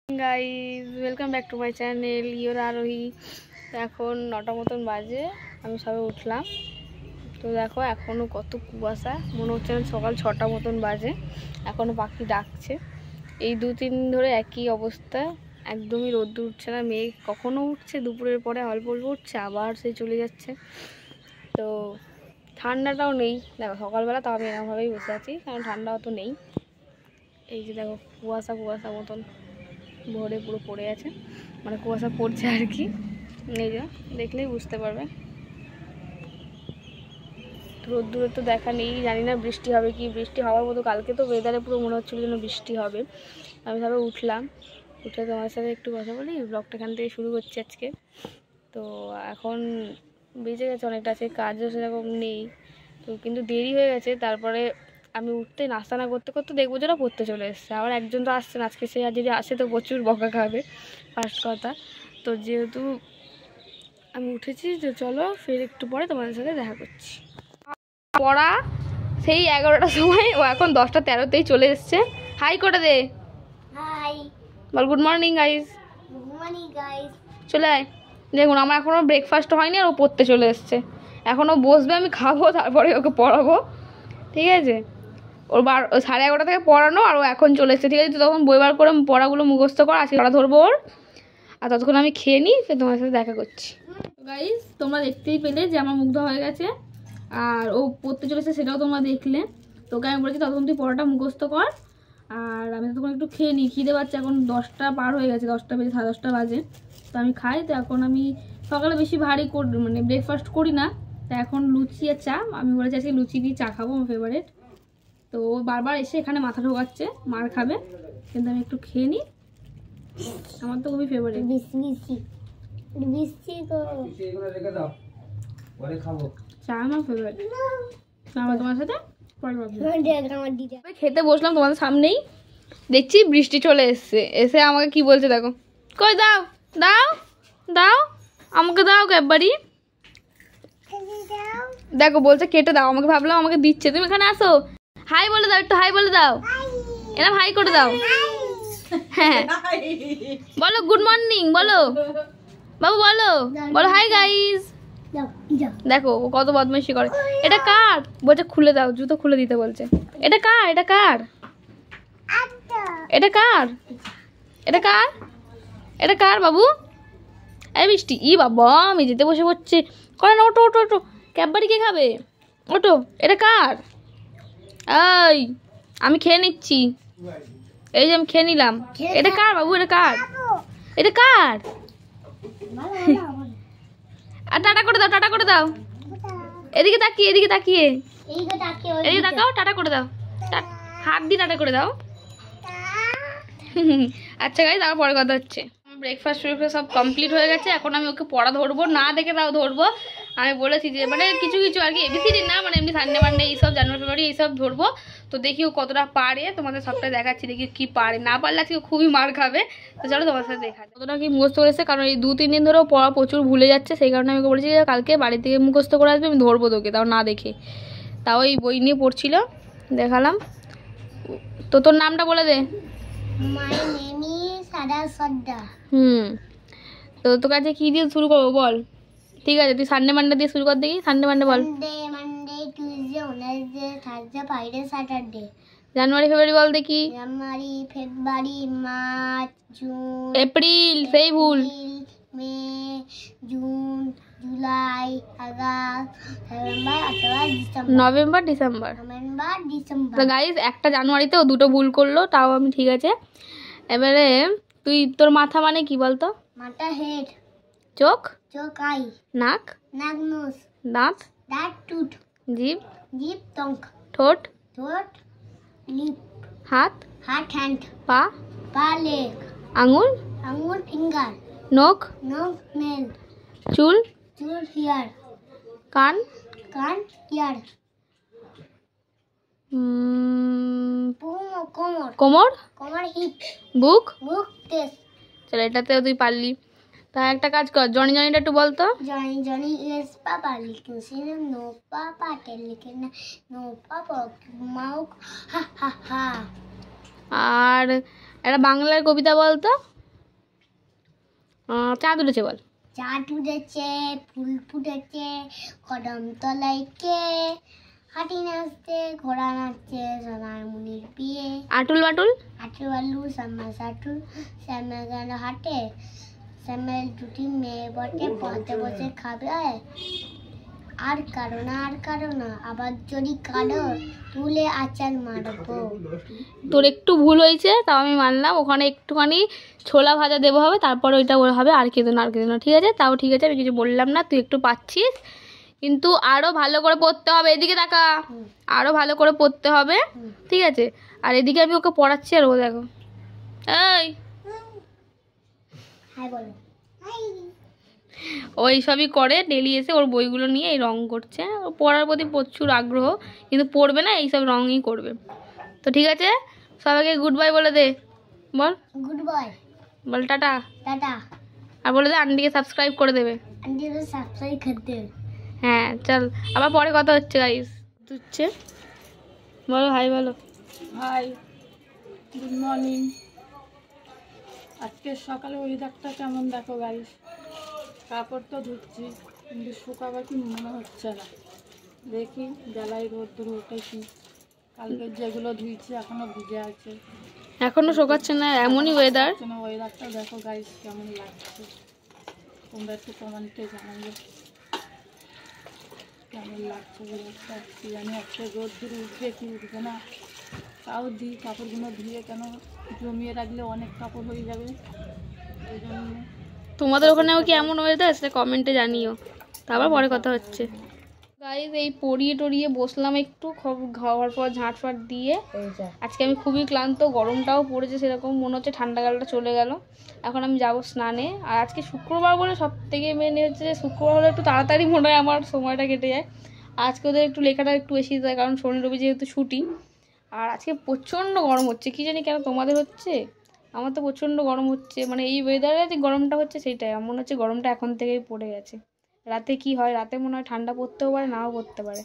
Guys welcome back to my channel your আরোহী। তো এখন 9টা মতন বাজে, আমি সবে উঠলাম। তো দেখো এখনও কত কুয়াশা, মনে হচ্ছে সকাল 6টা মতন বাজে, এখনও পাখি ডাকছে। এই 2-3 দিন ধরে একই অবস্থা, একদমই রোদ্দুর উঠছে না। মেঘ কখনও উঠছে, দুপুরের পরে অল্প অল্প উঠছে, আবার সেই চলে যাচ্ছে। তো ঠান্ডাটাও নেই, দেখো সকালবেলা তাও আমি এরকমভাবেই বসে আছি, কারণ ঠান্ডাও তো নেই। এই যে দেখো কুয়াশা কুয়াশা মতন ভোরে পুরো পড়ে আছে, মানে কুয়াশা পড়ছে আর কি। এই যে দেখলেই বুঝতে পারবে। রোদ্দুরে তো দেখা নেই, জানি না বৃষ্টি হবে কি, বৃষ্টি হওয়ার মতো কালকে তো ওয়েদারে পুরো মনে হচ্ছিল যেন বৃষ্টি হবে। আমি সবাই উঠলাম, উঠে তোমার সাথে একটু কথা বলি, ব্লগটা এখান থেকে শুরু করছি আজকে। তো এখন বেজে গেছে অনেকটা, আছে কাজও সেরকম নেই তো, কিন্তু দেরি হয়ে গেছে। তারপরে আমি উঠতে নাস্তা না করতে করতে দেখবো যেটা পড়তে চলে এসছে। আবার একজন তো আসছে না আজকে, সে আর যদি আসে তো প্রচুর বকা খাবে, ফার্স্ট কথা। তো যেহেতু আমি উঠেছি, তো চলো ফের একটু পরে তোমাদের সাথে দেখা করছি। পড়া সেই 11টার সময়, ও এখন 10টা 13তেই চলে এসছে। হাই করে দে, হাই, বল good morning guys. Good morning guys. চলে আয়। দেখুন আমার এখনও ব্রেকফাস্ট হয়নি আর ও পড়তে চলে এসছে। এখনও বসবে, আমি খাবো, তারপরে ওকে পড়াবো, ঠিক আছে। ওর 11:30 থেকে পড়ানো, আর ও এখন চলে এসছে, ঠিক আছে। তো তখন বই বার করে পড়াগুলো মুখস্থ কর, আজকে পড়া ধরবো ওর। আর ততক্ষণ আমি খেয়ে নিই, সে তোমার সাথে দেখা করছি। গাইস তোমরা দেখতেই পেলে যে আমার মুগ্ধ হয়ে গেছে, আর ও পড়তে চলেছে, সেটাও তোমরা দেখলে। তোকে আমি বলেছি ততক্ষণ তুই পড়াটা মুখস্থ কর, আর আমি ততক্ষণ একটু খেয়ে নিই, খিদে পাচ্ছে। এখন 10টা পার হয়ে গেছে, 10টা বেজে 10:30 বাজে। তো আমি খাই। তো এখন আমি সকালে বেশি ভারী মানে ব্রেকফাস্ট করি না, তো এখন লুচি আর চা। আমি বলেছি আজকে লুচি দিয়ে চা খাবো, আমার ফেভারিট। তো ও বারবার এসে এখানে মাথা ঢোকাচ্ছে, মার খাবে, কিন্তু আমি একটু খেয়ে নিই, আমার তো খুবই ফেভারিট। চা আমার ফেভারিট। আমার তোমার সাথে খেতে বসলাম তোমাদের সামনেই, দেখছি বৃষ্টি চলে এসছে। এসে আমাকে কি বলছে দেখো, কই দাও দাও দাও, আমাকে দাও ক্যাডবেরি, দেখো বলছে কেটে দাও আমাকে। ভাবলাম আমাকে দিচ্ছে, তুমি এখানে আসো, হাই বলে দাও, একটু হাই বলে দাও, এরকম হাই করে দাও। হ্যাঁ বলো গুড মর্নিং, বলো বাবু, বলো বলো হাই গাইস। দেখো ও কত বদমাইশি করে। এটা কার? বলছে খুলে দাও, জুতো খুলে দিতে বলছে। এটা কার? এটা কার? এটা কার? এটা কার? এটা কার বাবু? এই বৃষ্টি, ই বাবা মেঝেতে বসে পড়ছে, করে না, ওটো ওটো ওটো, ক্যাডবেরি কে খাবে, ওটো। এটা কার? এই আমি খেয়ে নিচ্ছি, এই যে আমি খেয়ে নিলাম। এটা কার বাবু? এটা কার? এটা কার? আর টাটা করে দাও, টাটা করে দাও, এদিকে তাকিয়ে, এদিকে তাকিয়ে, এদিকে তাকাও, টাটা করে দাও, হাত দিয়ে টাটা করে দাও। আচ্ছা গাইস, আবার পরে কথা হচ্ছে। ব্রেকফাস্ট সব কমপ্লিট হয়ে গেছে, এখন আমি ওকে পড়া ধরবো, না দেখে তাও ধরবো। আমি বলেছি যে মানে কিছু কিছু আর কি, এবিসিডি না, মানে এমনি সানডে মানডে এইসব, জানুয়ারি ফেব্রুয়ারি এইসব ধরবো। তো দেখি ও কতটা পারে, তোমাদের সবটাই দেখাচ্ছি, দেখি কি পারে। না পারলে আজকে খুবই মার খাবে। তো চলো তোমার সাথে দেখা কতটা কি মুখস্থ করেছে, কারণ এই 2-3 দিন ধরেও পড়া প্রচুর ভুলে যাচ্ছে। সেই কারণে আমি বলেছি যে কালকে বাড়ি থেকে মুখস্থ করে আসবে, আমি ধরবো তোকে, তাও না দেখে। তাও এই বই নিয়ে পড়ছিল, দেখালাম। তো তোর নামটা বলে দে। মাই নেম ইজ সাদা সদ্দা। তো তোর কাছে কি দিয়ে শুরু করবো বল? ঠিক আছে তুই সানডে মানডে দিয়ে শুরু কর, দেখি সানডে মানডে বল। Monday Tuesday Wednesday Thursday Friday Saturday. January February বল দেখি। January February March June April, সেই ভুল। May June July August November December. তো ডিসেম্বর। গাইস একটা জানুয়ারিতে ও দুটো ভুল করলো, তাও আমি ঠিক আছে। এবারে তুই তোর মাথা মানে কি বলতো? মাথা হেড। চোখ? চোখ আই। নাক? নাক নোজ। দাঁত? দাঁত টুথ। জিভ? জিভ টং। ঠোঁট? ঠোঁট লিপ। হাত? হাত হ্যান্ড। পা? পা লেগ। আঙুল? আঙুল ফিঙ্গার। নখ? নখ নেল। চুল? চুল হিয়ার। কান? কান ইয়ার। কোমর। কোমর? কোমর হিপ। বুক? বুক টেস্ট। চল এটাতেও তুই পারলি। তা একটা কাজ কর, জনি জনিটা একটু বলতো। জনি জনি ইজ পাপা লিখেন নো পাপা টেল লিখেন নো পাপা মাউক হা হা হা। আর একটা বাংলার কবিতা বলতো। চাঁদ উঠেছে বল। চাঁদ উঠেছে, ফুল ফুটেছে, কদম তলায় কে, হাঁটি নাচছে, ঘোড়া নাচছে, সোনার মুনির বিয়ে। আটুল বাটুল? আটু আলু শ্যামা সাটু, শ্যামা গেল হাটে, শ্যামের দুটি মেয়ে বটে, পথে বসে খাবে। আর কারো না, আবার যদি কারো তুলে আচার মারবো। তোর একটু ভুল হয়েছে, তাও আমি মানলাম। ওখানে একটুখানি ছোলা ভাজা দেবো হবে, তারপরে ওইটা হবে আর কেঁদো না, ঠিক আছে? তাও ঠিক আছে, আমি কিছু বললাম না, তুই একটু পাচ্ছিস, কিন্তু আরও ভালো করে পড়তে হবে। এদিকে তাকা, আরও ভালো করে পড়তে হবে, ঠিক আছে? আর এদিকে আমি ওকে পড়াচ্ছি, আর ও দেখো এই হ্যাঁ বলো। ও এইসবই করে ডেলি, এসে ওর বইগুলো নিয়ে এই রং করছে। ও পড়ার প্রতি প্রচুর আগ্রহ, কিন্তু পড়বে না, এইসব রঙই করবে। তো ঠিক আছে, সবাইকে গুড বাই বলে দে, বল গুড বাই, বল টাটা। টাটা। আর বলে দে আন্টিকে সাবস্ক্রাইব করে দেবে। আন্টিকে সাবস্ক্রাইব করতে। হ্যাঁ চল, আবার পরে কথা হচ্ছে গাইস। হচ্ছে বলো হাই, বলো হাই, গুড মর্নিং। আজকে সকালে ওয়েদারটা কেমন দেখো গাইস। কাপড় তো ধুচ্ছি, কিন্তু শুকাবার কি মনে হচ্ছে না। দেখি বেলায় রোদ্দুর উঠেছি, কালকে যেগুলো ধুইছি এখনো ভিজে আছে, এখনো শোকাচ্ছে না, এমনই ওয়েদার। ওয়েদারটা দেখো গাইস কেমন লাগছে, তোমরা একটু কমেন্টে জানাবে কেমন লাগছে ওয়েদারটা। কি জানি আজকে রোদ্দুর উঠবে কি উঠবে না, তাও দিই কাপড়গুলো ধুয়ে, কেন জমিয়ে রাখলে অনেক কাপড় হয়ে যাবে, ওই জন্য। তোমাদের ওখানেও কি এমন ওয়েদার, সেটা কমেন্টে জানিও। তারপর পরে কথা হচ্ছে গাইস। এই পড়িয়ে টড়িয়ে বসলাম একটু, খাওয়ার পর ঝাঁট ফাট দিয়ে। আজকে আমি খুবই ক্লান্ত, গরমটাও পড়েছে সেরকম, মনে হচ্ছে ঠান্ডা গালটা চলে গেল। এখন আমি যাব স্নানে। আর আজকে শুক্রবার বলে সব থেকে মেনে হচ্ছে যে শুক্রবার হলে একটু তাড়াতাড়ি মনে হয় আমার সময়টা কেটে যায়। আজকে ওদের একটু লেখাটা একটু বেশি যায়, কারণ শনি রবি যেহেতু ছুটি। আর আজকে প্রচণ্ড গরম হচ্ছে, কী জানি কেন তোমাদের হচ্ছে, আমার তো প্রচণ্ড গরম হচ্ছে। মানে এই ওয়েদারে যে গরমটা হচ্ছে সেইটাই মনে হচ্ছে গরমটা এখন থেকেই পড়ে গেছে। রাতে কি হয়, রাতে মনে হয় ঠান্ডা পড়তেও পারে, নাও পড়তে পারে।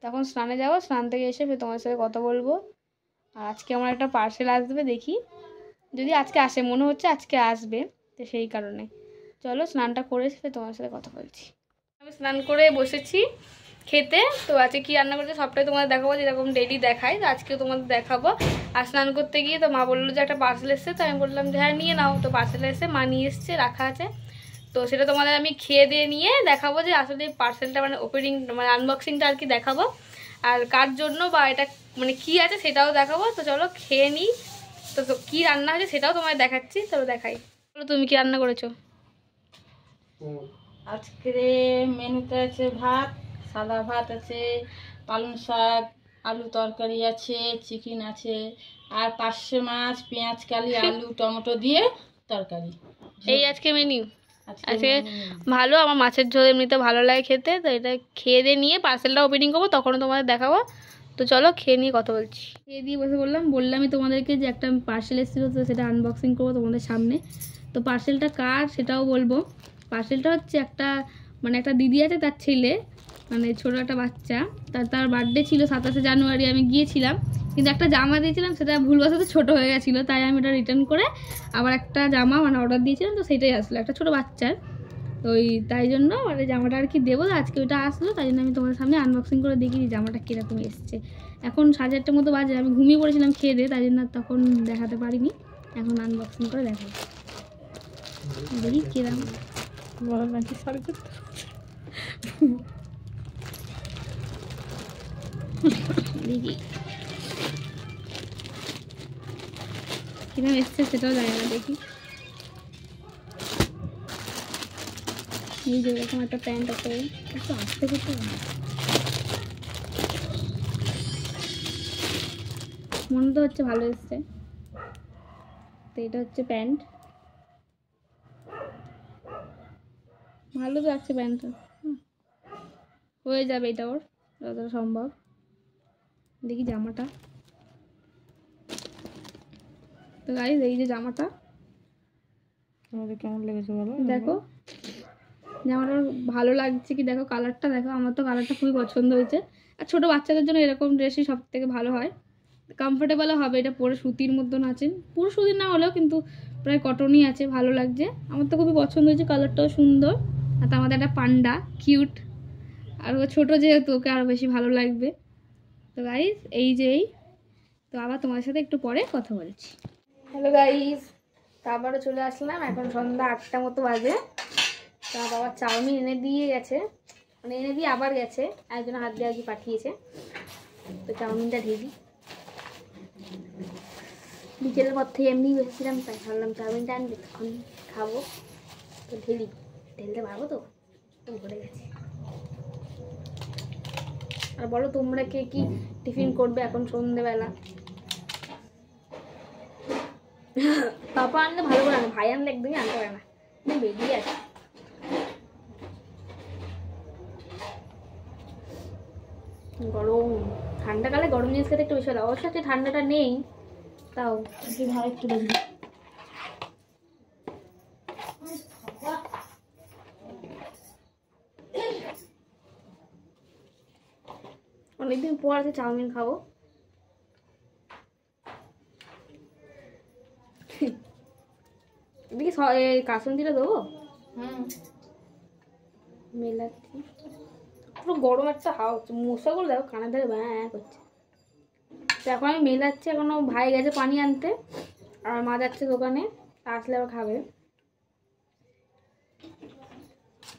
তখন স্নানে যাবো, স্নান থেকে এসে ফের তোমার সাথে কথা বলবো। আর আজকে আমার একটা পার্সেল আসবে, দেখি যদি আজকে আসে, মনে হচ্ছে আজকে আসবে, তো সেই কারণে চলো স্নানটা করে এসে ফের তোমার সাথে কথা বলছি। আমি স্নান করে বসেছি খেতে। তো আজকে কী রান্না করছে সবটাই তোমাদের দেখাবো, যেরকম ডেলি দেখাই, তো আজকেও তোমাদের দেখাবো। আর স্নান করতে গিয়ে তো মা বললো যে একটা পার্সেল এসছে, তো আমি বললাম যে হ্যাঁ নিয়ে নাও। তো পার্সেল এসে মা নিয়ে এসছে, রাখা আছে। তো সেটা তোমাদের আমি খেয়ে দিয়ে নিয়ে দেখাবো যে আসলে পার্সেলটা মানে ওপেনিং মানে আনবক্সিংটা আর কি দেখাবো, আর কার জন্য বা এটা মানে কী আছে সেটাও দেখাবো। তো চলো খেয়ে নিই। তো কী রান্না হয়েছে সেটাও তোমাদের দেখাচ্ছি, তবে দেখাই। বলো তুমি কী রান্না করেছো? আজকে মেনুতে আছে ভাত, সাদা ভাত আছে, পালং শাক, আলু তরকারি আছে, চিকেন আছে, আর পার্শে মাছ, পেঁয়াজ কালি, আলু টমেটো দিয়ে তরকারি। এই আজকে মেনু। আজকে ভালো, আমার মাছের ঝোল এমনিতে ভালো লাগে খেতে, তো এটা খেয়ে দিয়ে নিয়ে পার্সেলটা ওপেনিং করবো, তখনও তোমাদের দেখাবো। তো চলো খেয়ে নিয়ে কথা বলছি। খেয়ে দিয়ে বসে বললামই তোমাদেরকে যে একটা পার্সেল এসেছিলো, তো সেটা আনবক্সিং করবো তোমাদের সামনে। তো পার্সেলটা কার সেটাও বলবো। পার্সেলটা হচ্ছে একটা মানে একটা দিদি আছে, তার ছেলে, মানে ছোটো একটা বাচ্চা, তার বার্থডে ছিল 27শে জানুয়ারি। আমি গিয়েছিলাম, কিন্তু একটা জামা দিয়েছিলাম, সেটা ভুলবশত ছোটো হয়ে গেছিলো, তাই আমি ওটা রিটার্ন করে আবার একটা জামা মানে অর্ডার দিয়েছিলাম, তো সেটাই আসলো একটা ছোটো বাচ্চার। তো তাই জন্য মানে জামাটা আর কি দেবো, আজকে ওইটা আসলো, তাই জন্য আমি তোমাদের সামনে আনবক্সিং করে দেখি জামাটা কীরকম এসছে। এখন 4:30টার মতো বাজে, আমি ঘুমিয়ে পড়েছিলাম খেয়ে দিয়ে, তাই জন্য তখন দেখাতে পারিনি। এখন আনবক্সিং করে দেখাবো, দেখি কিরকম। দেখি কিরকম এসছে সেটাও জানি না, দেখি। এই যে এরকম একটা প্যান্ট আছে, একটু আসতে করতে মনে তো হচ্ছে ভালো এসছে। তো এটা হচ্ছে প্যান্ট, ভালো তো লাগছে প্যান্টটা, হয়ে যাবে এটা ওর যতটা সম্ভব। দেখি জামাটা, তো গাইস এই যে জামাটা তোমাদের কেমন লেগেছে বলো। দেখো জামাটা ভালো লাগছে কি, দেখো কালারটা দেখো, আমার তো কালারটা খুবই পছন্দ হয়েছে। আর ছোটো বাচ্চাদের জন্য এরকম ড্রেসই সব থেকে ভালো হয়, কমফোর্টেবলও হবে। এটা পরে সুতির মতন আছে, পুরো সুতির না হলেও কিন্তু প্রায় কটনই আছে, ভালো লাগছে, আমার তো খুবই পছন্দ হয়েছে, কালারটাও সুন্দর। আর তো আমাদের একটা পান্ডা কিউট, আর ও ছোটো যেহেতু ওকে আরও বেশি ভালো লাগবে। তো গাইজ এই যে তো আবার তোমার সাথে একটু পরে কথা বলছি। হ্যালো গাইজ, তো আবারও চলে আসলাম, এখন সন্ধ্যা 8টা মতো বাজে। তা বাবা চাউমিন এনে দিয়ে গেছে, মানে এনে দিয়ে আবার গেছে, একজন হাত দিয়ে আর কি পাঠিয়েছে। তো চাউমিনটা ঢেলি, বিকেলের পর থেকে এমনি বসেছিলাম, তাই ভাবলাম চাউমিনটা আনবে তখন খাবো। তো ঢেলতে পারবো তো ভরে গেছে। আর বলো তোমরা কে কি টিফিন করবে এখন সন্ধ্যেবেলা? পাপা আনলে ভালো করে আনে, ভাই আনলে একদমই আনতে পারে না, বেরিয়ে আছে। গরম, ঠান্ডাকালে গরম জিনিস খেতে একটু বেশি ভালো, অবশ্য আজকে ঠান্ডাটা নেই, তাও ভালো একটু বেশি। অনেকদিন পর আছে চাউমিন খাবো। এদিকে কাসুন্দিটা দেবো, মেলাচ্ছি, পুরো গরম একটা হাওয়া হচ্ছে, মশাগুলো দেখো কানের ধারে ব্যাঁ করছে। তো এখন আমি মেলাচ্ছি, এখনো ভাই গেছে পানি আনতে, আর মা যাচ্ছে দোকানে, আসলে আবার খাবে।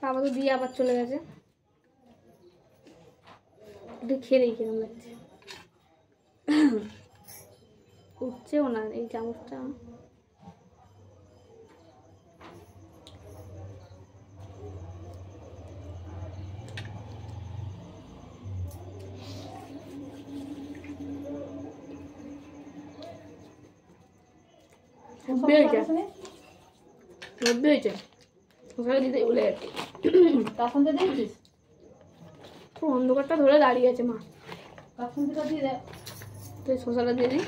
বাবা তো দিয়ে আবার চলে গেছে, একটু খেলেই কিরম লাগছে, উঠছেও না এই চামচটা। অন্ধকারটা ধরে দাঁড়িয়ে আছে মা, তুই শসাটা দিয়ে দিই,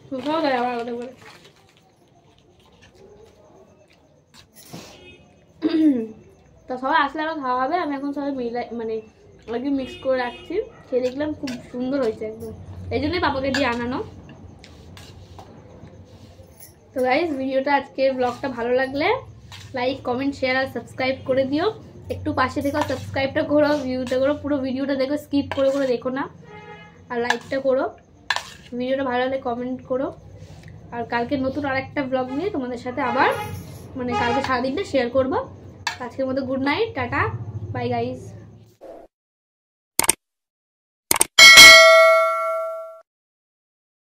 শসাও দেয় আবার আলাদা করে। তা সবাই আসলে আরও খাওয়া হবে, আমি এখন সবাই মানে আর কি মিক্স করে রাখছি। খেয়ে দেখলাম খুব সুন্দর হয়েছে একদম, এই জন্যই পাপাকে দিয়ে আনানো। তো গাইজ ভিডিওটা আজকে ব্লগটা ভালো লাগলে লাইক কমেন্ট শেয়ার আর সাবস্ক্রাইব করে দিও, একটু পাশে থেকো, সাবস্ক্রাইবটা করো, ভিউটা করো, পুরো ভিডিওটা দেখো, স্কিপ করে দেখো না, আর লাইকটা করো। ভিডিওটা ভালো লাগলে কমেন্ট করো। আর কালকে নতুন আরেকটা ব্লগ নিয়ে তোমাদের সাথে আবার মানে কালকে সারাদিনটা শেয়ার করবো। আজকের মতো good night, tata, by guys.